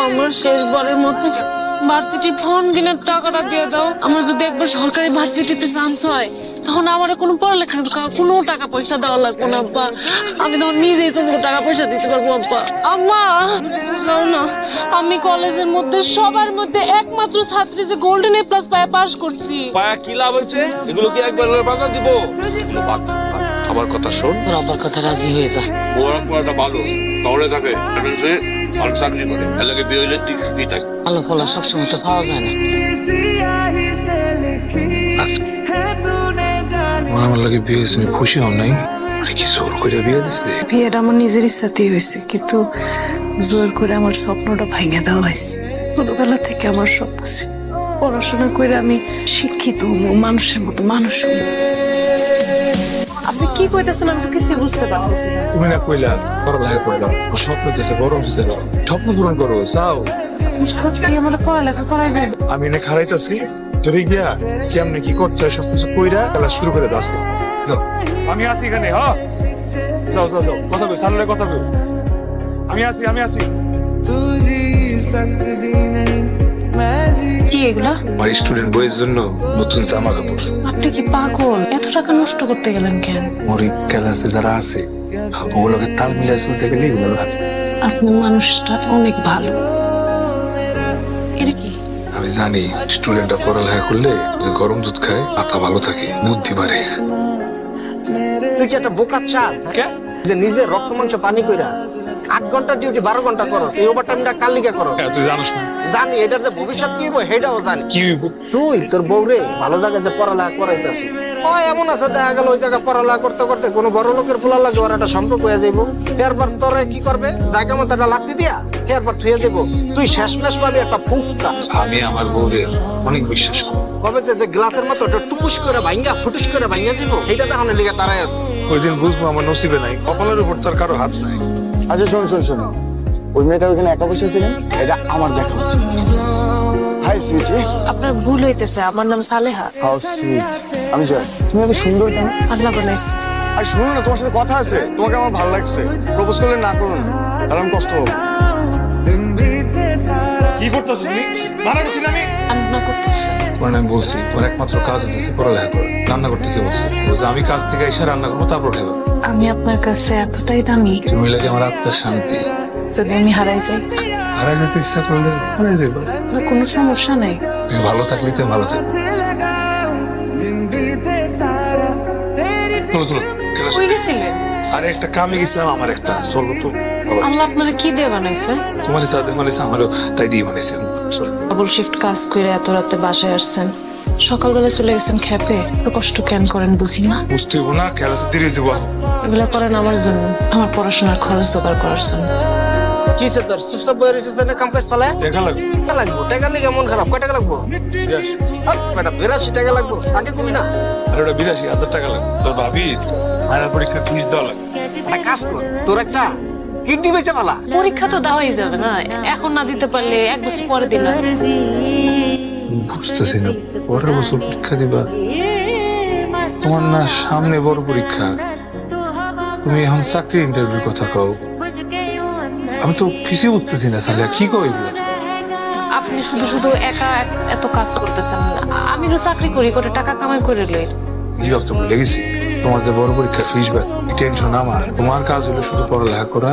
আমার শেষবারের মতো ভার্সিটি ফর্ম কিনার টাকাটা দিয়ে দাও। আমার যদি একবার সরকারি ভার্সিটিতে চান্স হয় তখন আমার কোনো পড়ালেখার কোনো টাকা পয়সা দেওয়া লাগবে না আব্বা। আমি তখন নিজেই তোমাকে টাকা পয়সা দিতে পারবো আব্বা। আম্মা যাও না, আমি কলেজের মধ্যে সবার মধ্যে একমাত্র ছাত্রী যে গোল্ডেন এ প্লাস পায় পাস করছি। পায়া কি লাভ হয়েছে? এগুলো কি একবার বাধা দিব? আমার কথা শোন, তোর আব্বার কথা রাজি হয়ে যা। পড়াটা ভালো শহরে থাকে, ভালো চাকরি করে, এলাকায় বিয়ে হইলে তুই সুখী থাক। ভালো ফলা সবসময় তো পাওয়া যায় না। আমার লাগে বিয়ে হয়েছে, খুশি হন নাই? কি জোর করে বিয়ে দিচ্ছে? বিয়েটা আমার নিজের ইচ্ছাতেই হয়েছে, কিন্তু জোর করে আমার স্বপ্নটা ভাঙে দেওয়া হয়েছে। ছোটবেলা থেকে আমার স্বপ্ন ছিল পড়াশোনা করে আমি শিক্ষিত হবো, মানুষের মতো মানুষ হবো। আপনি কি কইতেছেন আমি তো কিছু বুঝতে পারতেছি না। তুমি না কইলা পড়ালেখা করলাম, স্বপ্ন যেছে বড় অফিসে যাও, স্বপ্ন পূরণ করো, যাও। আপনি সত্যি আমার পড়ালেখা করাইবেন? আমি এনে খারাইতাছি, চলে গিয়া কেমনে কি করতে হয় সবকিছু কইরা খেলা শুরু করে দাস। যাও, আমি আছি এখানে। হ্যাঁ, যাও যাও যাও, কথা কই, সামনে কথা কই। আমি আছি। কি এগুলা? আমার স্টুডেন্ট বইয়ের জন্য নতুন জামা কাপড়। আপনি কি পাগল? এত টাকা নষ্ট করতে গেলেন কেন? ওর ক্লাসে যারা আছে ওগুলোকে তাল মিলিয়ে চলতে গেলে এগুলো লাগে। আপনার মানুষটা অনেক ভালো। এটা কি? আমি জানি স্টুডেন্টরা পড়ালেখা করলে যে গরম দুধ খায় মাথা ভালো থাকে, বুদ্ধি বাড়ে। তুই কি একটা বোকা চাল যে নিজের রক্ত মাংস পানি কইরা 8 ঘন্টা ডিউটি 12 ঘন্টা করো, এই ওভারটাইমটা কাল লিগা করো? তুই জানিস না? জানি, এটার যে ভবিষ্যৎ কি হইব সেটাও জানি। কি হইব? তুই তোর বউরে ভালো জায়গায় যে পড়ালেখা করাইতেছিস, হয় এমন আছে দেখা গেল ওই জায়গায় পড়ালেখা করতে করতে কোনো বড় লোকের ফুলা লাগে ওর একটা সম্পর্ক হয়ে যাইব। এরপর তোরে কি করবে, জায়গা মতো একটা লাগতে দিয়া এরপর থুয়ে দেবো। তুই শেষমেশ পাবি একটা ফুটকা। আমি আমার বউরে অনেক বিশ্বাস করি। কবে যে গ্লাসের মতো ওটা টুকুস করে ভাঙ্গা ফুটুস করে ভাঙ্গা দিব, এইটা দেখানো লিগা তারাই আছে। ওই দিন বুঝবো আমার নসিবে নাই, কপালের উপর তার কারো হাত নাই। আচ্ছা শোন, ওই মেয়েটা ওইখানে একা বসে ছিলেন, এটা আমার দেখা উচিত। হাই সুইটি। আপনার ভুল হইতেছে, আমার নাম সালেহা। How sweet. আমি জয়। তুমি এত সুন্দর কেন? আল্লাহ বানাইছে। আর শুনো না, তোমার সাথে কথা আছে, তোমাকে আমার ভালো লাগছে। প্রপোজ করলে না করো না, তাহলে আমি কষ্ট হবো। কি করতেছো তুমি? মানা করছি না আমি? আমি না করতেছি। তোমার আমি বলছি তোমার একমাত্র কাজ হচ্ছে পড়ালেখা করে। রান্না করতে কি বলছি? বলছে আমি কাজ থেকে এসে রান্না করবো, তারপর খাবো। আমি আপনার কাছে এতটাই দামি, তুমি লাগে আমার আত্মার শান্তি। যদি আমি হারাই যাই? হারাই যেতে ইচ্ছা করলে হারাই যাবো, আপনার কোনো সমস্যা নাই। তুমি ভালো থাকলে তুমি ভালো থাকবে। চলো, ক্লাস। কই গেছিলেন? আরে একটা কামে গেছিলাম, আমার একটা চলো তো। আল্লাহ আপনারা কি দিয়ে বানাইছে? তোমার যা বানাইছে আমারও তাই দিয়ে বানাইছে। ডাবল শিফট কাজ করে এত রাতে বাসায় আসছেন, সকালবেলা চলে গেছেন খেপে। তো কষ্ট কেন করেন বুঝি না। বুঝতে হবো না, ক্লাসে দেরি দিব। এগুলা করেন আমার জন্য, আমার পড়াশোনার খরচ জোগাড় করার জন্য। কি সে তোর চুপচাপ বইয়ের রিসিস না কাম কাজ ফেলে? দেখা লাগবে। টাকা লাগবো, টাকা লিগে মন খারাপ। কয় টাকা লাগবো? বেটা 82 টাকা লাগবো, আগে কবি না। আর ওটা 82,000 টাকা লাগবে। তোর ভাবি ফাইনাল পরীক্ষার ফিস দেওয়া লাগবে। একটা কাজ কর, তোর একটা কিডনি বেচে ফেলা। পরীক্ষা তো দেওয়াই যাবে না, এখন না দিতে পারলে 1 বছর পরে দিলাম। বুঝতেছি না, পরের বছর পরীক্ষা দিবা? তোমার না সামনে বড় পরীক্ষা, তুমি এখন চাকরি ইন্টারভিউর কথা কও। আমি তো ফিসে বুঝতেছি না, সালিয়া কি কও এগুলো? আপনি শুধু একা এত কাজ করতেছেন, আমি তো চাকরি করি, করে টাকা কামাই করে লই। এই অবস্থা ভুলে গেছি, তোমার যে বড় পরীক্ষা ফিস ব্যাক, টেনশন আমার। তোমার কাজ হলো শুধু পড়ালেখা করা,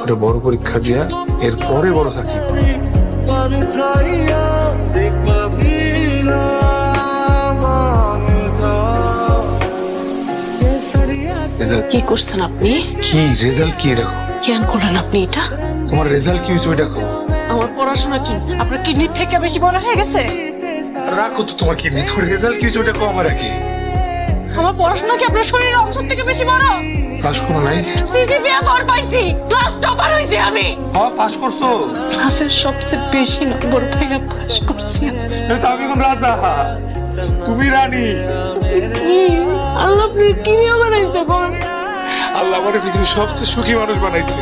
ওটা বড় পরীক্ষা দিয়া এরপরে বড় চাকরি করা। কি করছেন আপনি? কি রেজাল্ট কি রাখো? কেন করলেন আপনি এটা? তোমার রেজাল্ট কি হয়েছে ওইটা কো। আমার পড়াশোনা কি আপনার কিডনির থেকে বেশি বড় হয়ে গেছে? রাখো তো তোমার কিডনি, তোর রেজাল্ট কি হয়েছে ওইটা কো আমার রাখি। আমার পড়াশোনা কি আপনার শরীরের অংশ থেকে বেশি বড়? পাস করো নাই? সিজিপিএ বড় পাইছি, ক্লাস টপার হইছি আমি। হ্যাঁ পাস করছো। ক্লাসের সবচেয়ে বেশি নম্বর পেয়ে পাস করছি। এটা আমি কোন রাজা, তুমি রানী। কি আল্লাহ আপনি কি নিয়ে বানাইছে কোন? আল্লাহ আমার পৃথিবীর সবচেয়ে সুখী মানুষ বানাইছে।